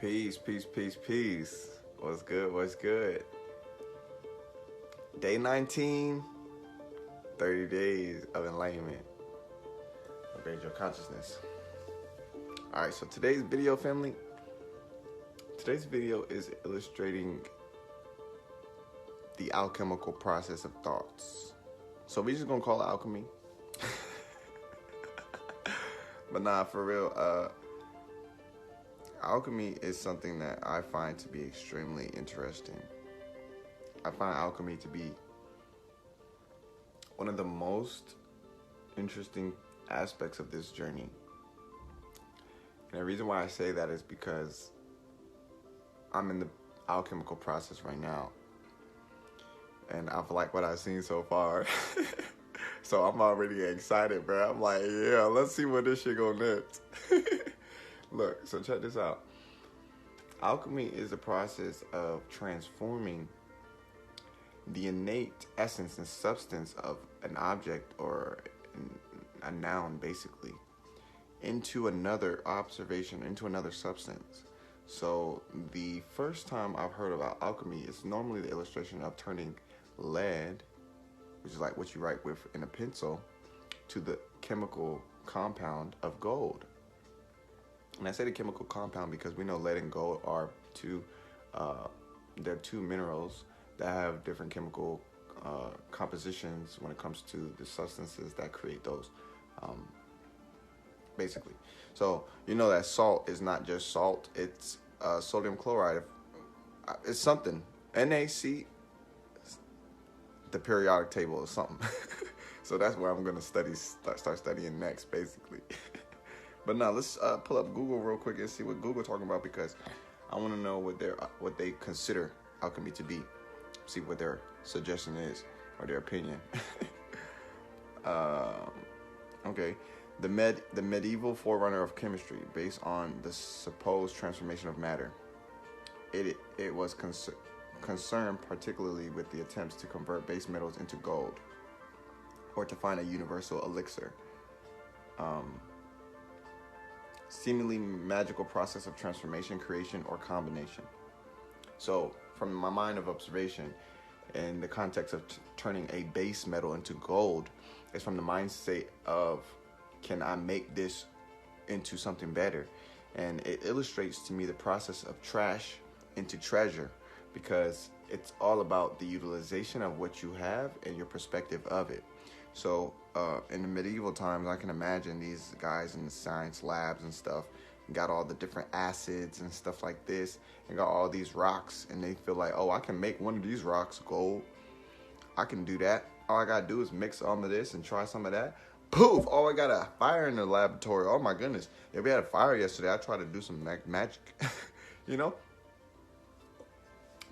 Peace, peace, peace, peace. What's good? What's good? Day 19, 30 days of enlightenment. Upgrade your consciousness. Alright, so today's video, family. Today's video is illustrating the alchemical process of thoughts. So we're just gonna call it alchemy. But nah, for real, alchemy is something that I find to be extremely interesting. I find alchemy to be one of the most interesting aspects of this journey. And the reason why I say that is because I'm in the alchemical process right now. And I've liked what I've seen so far. So I'm already excited, bro. I'm like, yeah, let's see what this shit go next. Look, so check this out. Alchemy is the process of transforming the innate essence and substance of an object or a noun, basically, into another observation, into another substance. So the first time I've heard about alchemy is normally the illustration of turning lead, which is like what you write with in a pencil, to the chemical compound of gold. And I say the chemical compound because we know lead and gold are they're two minerals that have different chemical compositions when it comes to the substances that create those, basically. So you know that salt is not just salt, it's sodium chloride. It's something, NaC, the periodic table or something. So that's where I'm gonna start studying next, basically. But now let's pull up Google real quick and see what Google talking about, because I want to know what they consider alchemy to be. See what their suggestion is or their opinion. Okay, the medieval forerunner of chemistry, based on the supposed transformation of matter. It was concerned particularly with the attempts to convert base metals into gold, or to find a universal elixir. Seemingly magical process of transformation, creation, or combination. So, from my mind of observation, in the context of turning a base metal into gold, it's from the mindset of, can I make this into something better? And it illustrates to me the process of trash into treasure, because it's all about the utilization of what you have and your perspective of it. So in the medieval times, I can imagine these guys in the science labs and stuff got all the different acids and stuff like this, and got all these rocks, and they feel like, oh, I can make one of these rocks gold. I can do that. All I gotta do is mix some of this and try some of that. Poof! Oh, I got a fire in the laboratory. Oh my goodness. If we had a fire yesterday, I tried to do some magic. You know?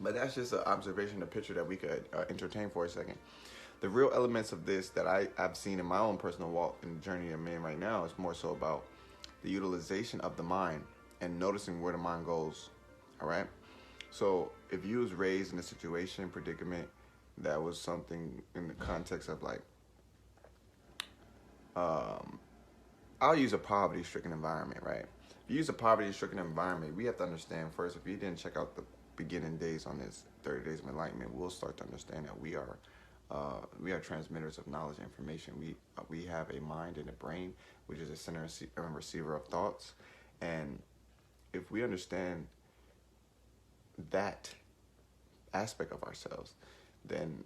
But that's just an observation, a picture that we could entertain for a second. The real elements of this that I've seen in my own personal walk and journey I'm in right now is more so about the utilization of the mind and noticing where the mind goes. All right? So if you was raised in a situation, predicament, that was something in the context of like, I'll use a poverty-stricken environment, right? If you use a poverty-stricken environment, we have to understand first, if you didn't check out the beginning days on this 30 days of enlightenment, we'll start to understand that we are transmitters of knowledge and information. We have a mind and a brain, which is a center and receiver of thoughts. And if we understand that aspect of ourselves, then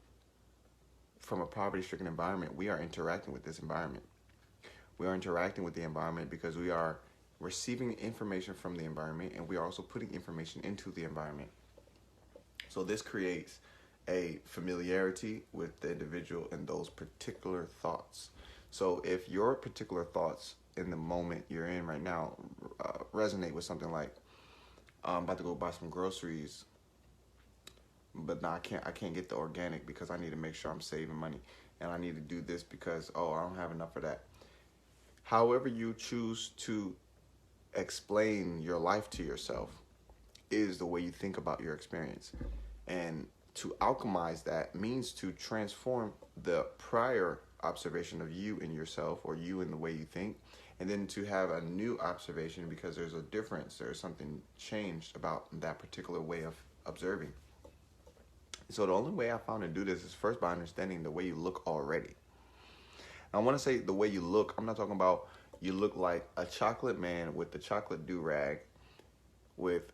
from a poverty-stricken environment, we are interacting with this environment. We are interacting with the environment because we are receiving information from the environment, and we are also putting information into the environment. So this creates a familiarity with the individual and those particular thoughts. So if your particular thoughts in the moment you're in right now resonate with something like, I'm about to go buy some groceries, but now I can't get the organic because I need to make sure I'm saving money, and I need to do this because, oh, I don't have enough of that. However you choose to explain your life to yourself is the way you think about your experience. And to alchemize that means to transform the prior observation of you and yourself, or you and the way you think, and then to have a new observation because there's a difference, there's something changed about that particular way of observing. So the only way I found to do this is first by understanding the way you look already. I want to say the way you look, I'm not talking about you look like a chocolate man with the chocolate do-rag with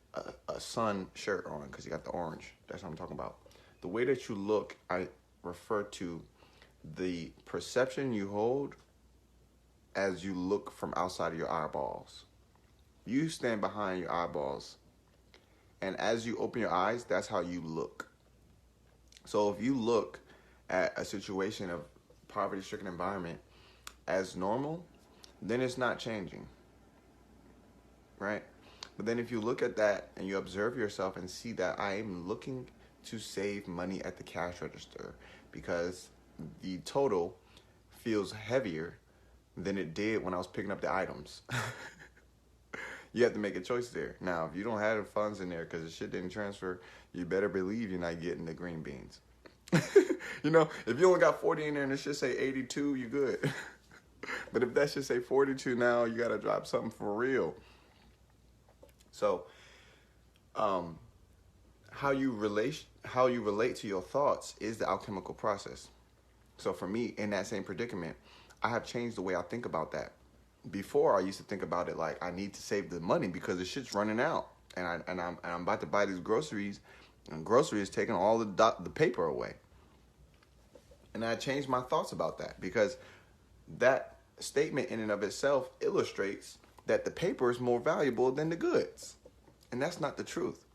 a sun shirt on because you got the orange. That's what I'm talking about. The way that you look, I refer to the perception you hold as you look from outside of your eyeballs. You stand behind your eyeballs, and as you open your eyes, that's how you look. So if you look at a situation of poverty-stricken environment as normal, then it's not changing, right? But then if you look at that and you observe yourself and see that I am looking to save money at the cash register because the total feels heavier than it did when I was picking up the items. You have to make a choice there. Now, if you don't have the funds in there because the shit didn't transfer, you better believe you're not getting the green beans. You know, if you only got 40 in there and it should say 82, you good. But if that should say 42 now, you got to drop something for real. So, how you relate to your thoughts is the alchemical process. So for me, in that same predicament, I have changed the way I think about that. Before, I used to think about it like I need to save the money because the shit's running out, and I'm about to buy these groceries, and grocery is taking all the paper away. And I changed my thoughts about that because that statement in and of itself illustrates that the paper is more valuable than the goods. And that's not the truth.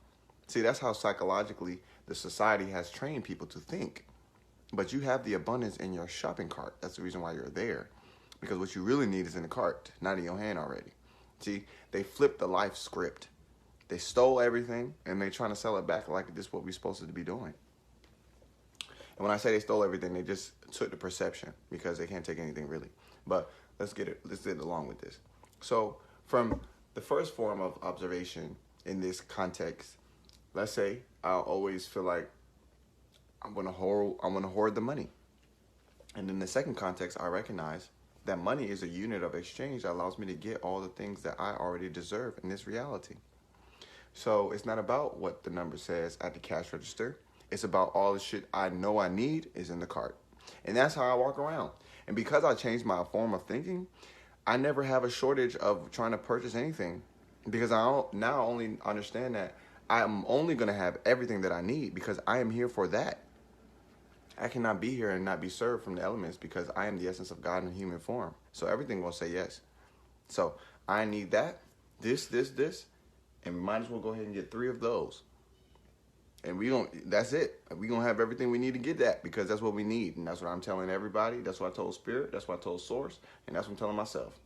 See, that's how psychologically the society has trained people to think. But you have the abundance in your shopping cart. That's the reason why you're there. Because what you really need is in the cart, not in your hand already. See, they flipped the life script. They stole everything, and they're trying to sell it back like this is what we're supposed to be doing. And when I say they stole everything, they just took the perception because they can't take anything really. But let's get along with this. So from the first form of observation in this context, let's say I'll always feel like I'm gonna hoard the money. And in the second context, I recognize that money is a unit of exchange that allows me to get all the things that I already deserve in this reality. So it's not about what the number says at the cash register. It's about all the shit I know I need is in the cart. And that's how I walk around. And because I changed my form of thinking, I never have a shortage of trying to purchase anything. Because I now only understand that I'm only going to have everything that I need because I am here for that. I cannot be here and not be served from the elements because I am the essence of God in human form. So everything will say yes. So I need that, this, and we might as well go ahead and get 3 of those. And that's it. We're going to have everything we need to get that because that's what we need. And that's what I'm telling everybody. That's what I told Spirit. That's what I told Source. And that's what I'm telling myself.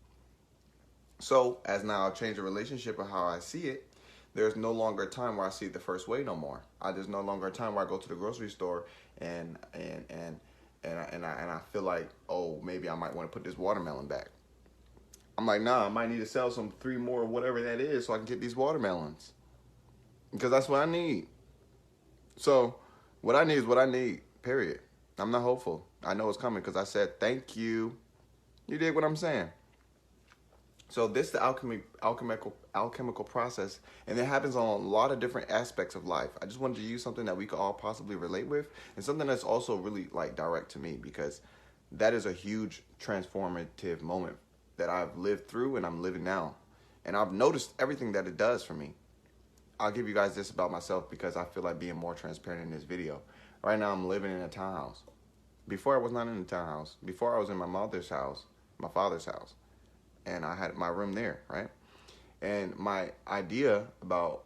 So as now I change the relationship of how I see it, there's no longer a time where I see it the first way no more. There's no longer a time where I go to the grocery store and I feel like, oh, maybe I might want to put this watermelon back. I'm like, nah, I might need to sell 3 more, whatever that is, so I can get these watermelons. Because that's what I need. So what I need is what I need, period. I'm not hopeful. I know it's coming because I said thank you. You dig what I'm saying? So this is the alchemical process, and it happens on a lot of different aspects of life. I just wanted to use something that we could all possibly relate with, and something that's also really direct to me because that is a huge transformative moment that I've lived through and I'm living now. And I've noticed everything that it does for me. I'll give you guys this about myself because I feel like being more transparent in this video. Right now I'm living in a townhouse. Before I was not in a townhouse. Before I was in my mother's house, my father's house. And I had my room there, right? And my idea about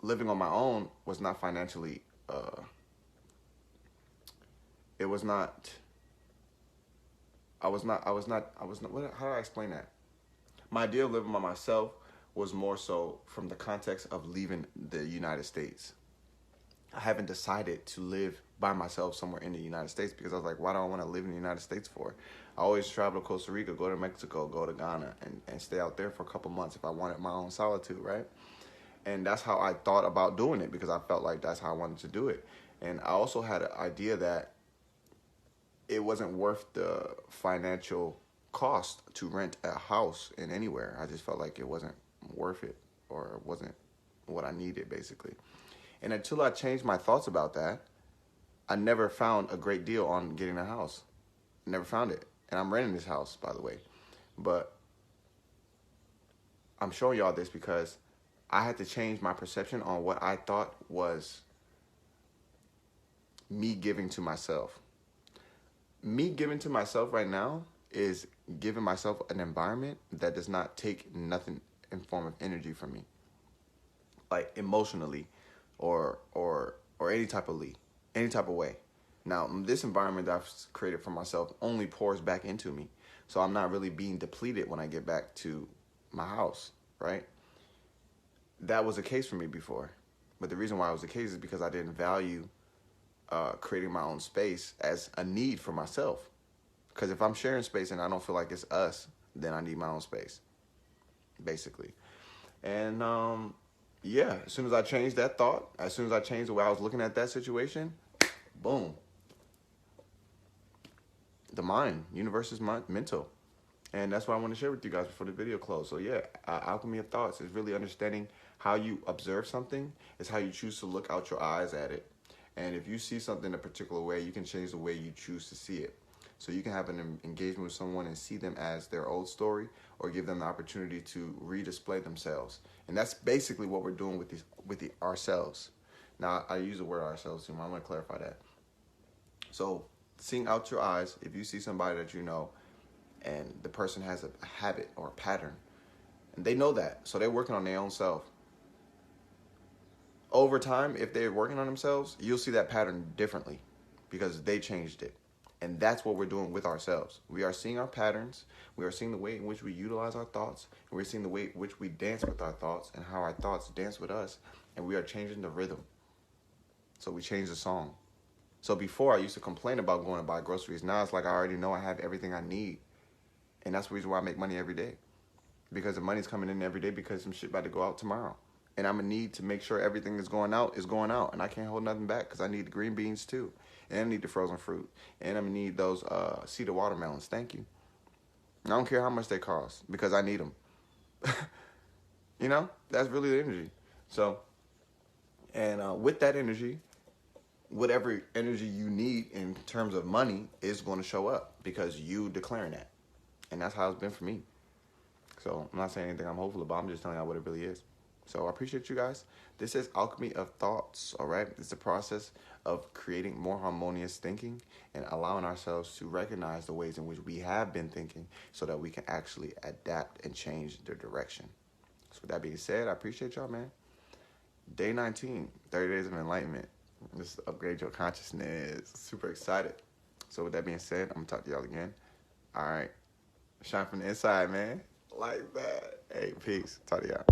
living on my own was not financially, how do I explain that? My idea of living by myself was more so from the context of leaving the United States. I haven't decided to live by myself somewhere in the United States because I was like, why do I want to live in the United States for? I always travel to Costa Rica, go to Mexico, go to Ghana, and stay out there for a couple months if I wanted my own solitude, right? And that's how I thought about doing it because I felt like that's how I wanted to do it. And I also had an idea that it wasn't worth the financial cost to rent a house in anywhere. I just felt like it wasn't worth it, or it wasn't what I needed, basically. And until I changed my thoughts about that, I never found a great deal on getting a house. Never found it. And I'm renting this house, by the way. But I'm showing y'all this because I had to change my perception on what I thought was me giving to myself. Me giving to myself right now is giving myself an environment that does not take nothing in form of energy from me, like emotionally, or any type of way. Now, this environment that I've created for myself only pours back into me, so I'm not really being depleted when I get back to my house, right? That was the case for me before, but the reason why it was the case is because I didn't value creating my own space as a need for myself. Because if I'm sharing space and I don't feel like it's us, then I need my own space, basically. And yeah, as soon as I changed that thought, as soon as I changed the way I was looking at that situation, boom. The mind, universe is mental. And that's what I want to share with you guys before the video closes. So yeah, alchemy of thoughts is really understanding how you observe something. It's how you choose to look out your eyes at it. And if you see something a particular way, you can change the way you choose to see it. So you can have an engagement with someone and see them as their old story, or give them the opportunity to redisplay themselves. And that's basically what we're doing with the ourselves. Now, I use the word ourselves too. I'm going to clarify that. So seeing out your eyes, if you see somebody that you know, and the person has a habit or a pattern, and they know that, so they're working on their own self. Over time, if they're working on themselves, you'll see that pattern differently because they changed it. And that's what we're doing with ourselves. We are seeing our patterns. We are seeing the way in which we utilize our thoughts. And we're seeing the way in which we dance with our thoughts and how our thoughts dance with us. And we are changing the rhythm. So we change the song. So before, I used to complain about going to buy groceries. Now it's like I already know I have everything I need. And that's the reason why I make money every day. Because the money's coming in every day because some shit about to go out tomorrow. And I'm going to need to make sure everything is going out. And I can't hold nothing back because I need the green beans too. And I need the frozen fruit. And I'm going to need those cedar watermelons. Thank you. I don't care how much they cost because I need them. You know, that's really the energy. So, and with that energy, whatever energy you need in terms of money is going to show up because you declaring that. And that's how it's been for me. So I'm not saying anything I'm hopeful about. I'm just telling you what it really is. So I appreciate you guys. This is Alchemy of Thoughts, all right? It's the process of creating more harmonious thinking and allowing ourselves to recognize the ways in which we have been thinking so that we can actually adapt and change the direction. So with that being said, I appreciate y'all, man. Day 19, 30 Days of Enlightenment. Just upgrade your consciousness. Super excited. So with that being said, I'm going to talk to y'all again. All right. Shine from the inside, man. Like that. Hey, peace. Talk to y'all.